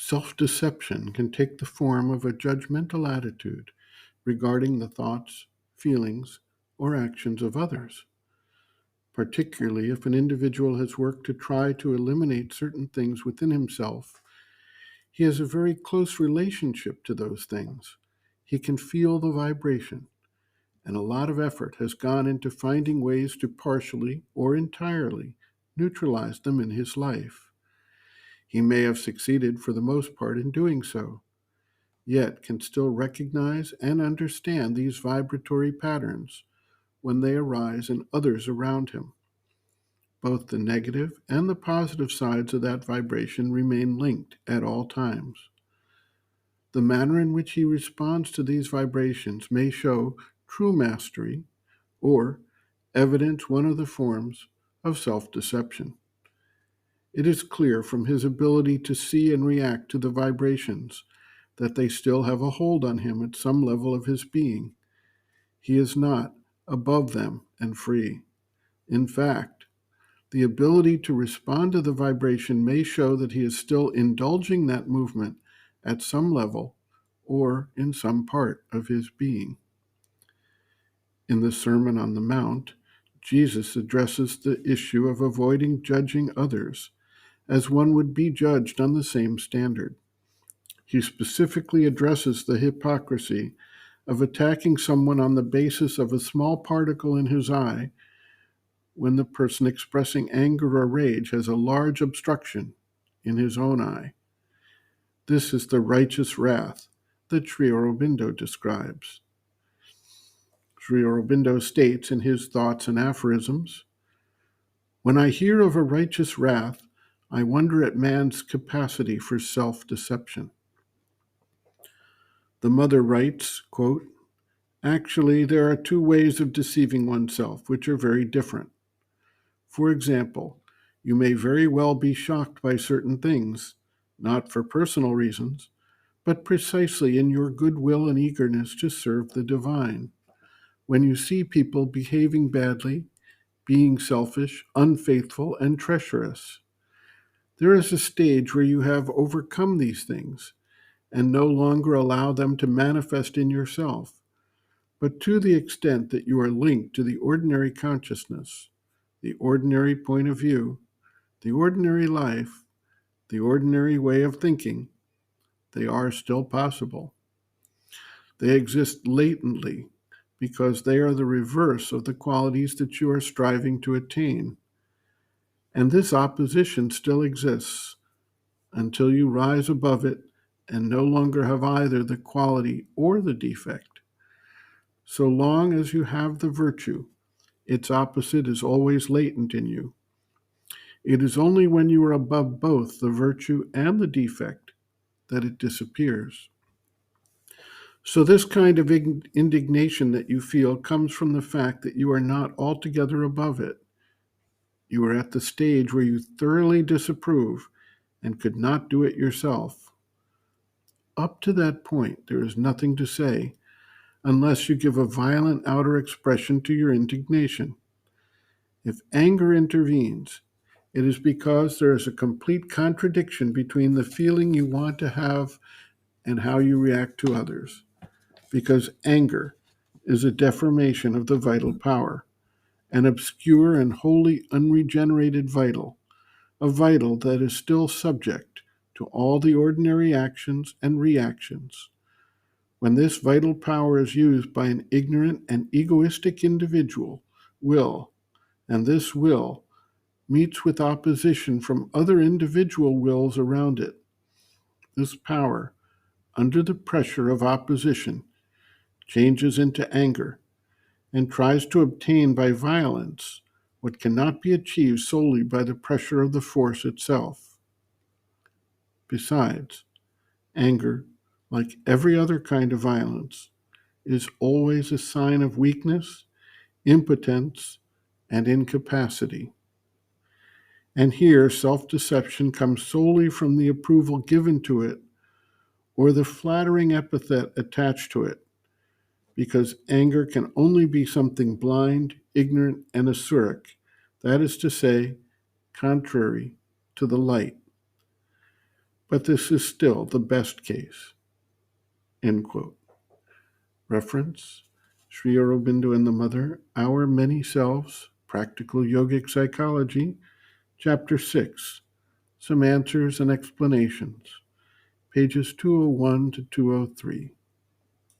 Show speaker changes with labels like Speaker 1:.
Speaker 1: Self-deception can take the form of a judgmental attitude regarding the thoughts, feelings, or actions of others, particularly if an individual has worked to try to eliminate certain things within himself. He has a very close relationship to those things. He can feel the vibration, and a lot of effort has gone into finding ways to partially or entirely neutralize them in his life. He may have succeeded for the most part in doing so, yet can still recognize and understand these vibratory patterns when they arise in others around him. Both the negative and the positive sides of that vibration remain linked at all times. The manner in which he responds to these vibrations may show true mastery or evidence one of the forms of self-deception. It is clear from his ability to see and react to the vibrations that they still have a hold on him at some level of his being. He is not above them and free. In fact, the ability to respond to the vibration may show that he is still indulging that movement at some level or in some part of his being. In the Sermon on the Mount, Jesus addresses the issue of avoiding judging others as one would be judged on the same standard. He specifically addresses the hypocrisy of attacking someone on the basis of a small particle in his eye when the person expressing anger or rage has a large obstruction in his own eye. This is the righteous wrath that Sri Aurobindo describes. Sri Aurobindo states in his Thoughts and Aphorisms, "When I hear of a righteous wrath, I wonder at man's capacity for self-deception." The mother writes, quote, "Actually, there are two ways of deceiving oneself, which are very different. For example, you may very well be shocked by certain things, not for personal reasons, but precisely in your goodwill and eagerness to serve the divine. When you see people behaving badly, being selfish, unfaithful, and treacherous, there is a stage where you have overcome these things and no longer allow them to manifest in yourself. But to the extent that you are linked to the ordinary consciousness, the ordinary point of view, the ordinary life, the ordinary way of thinking, they are still possible. They exist latently because they are the reverse of the qualities that you are striving to attain. And this opposition still exists until you rise above it and no longer have either the quality or the defect. So long as you have the virtue, its opposite is always latent in you. It is only when you are above both the virtue and the defect that it disappears. So this kind of indignation that you feel comes from the fact that you are not altogether above it. You are at the stage where you thoroughly disapprove and could not do it yourself. Up to that point, there is nothing to say unless you give a violent outer expression to your indignation. If anger intervenes, it is because there is a complete contradiction between the feeling you want to have and how you react to others, because anger is a deformation of the vital power, an obscure and wholly unregenerated vital, a vital that is still subject to all the ordinary actions and reactions. When this vital power is used by an ignorant and egoistic individual, and this will meets with opposition from other individual wills around it, this power, under the pressure of opposition, changes into anger and tries to obtain by violence what cannot be achieved solely by the pressure of the force itself. Besides, anger, like every other kind of violence, is always a sign of weakness, impotence, and incapacity. And here, self-deception comes solely from the approval given to it or the flattering epithet attached to it, because anger can only be something blind, ignorant, and asuric, – that is to say, contrary to the light. but this is still the best case. End quote. Reference: Sri Aurobindo and the Mother, Our Many Selves, Practical Yogic Psychology, Chapter 6, Some Answers and Explanations, pages 201 to 203.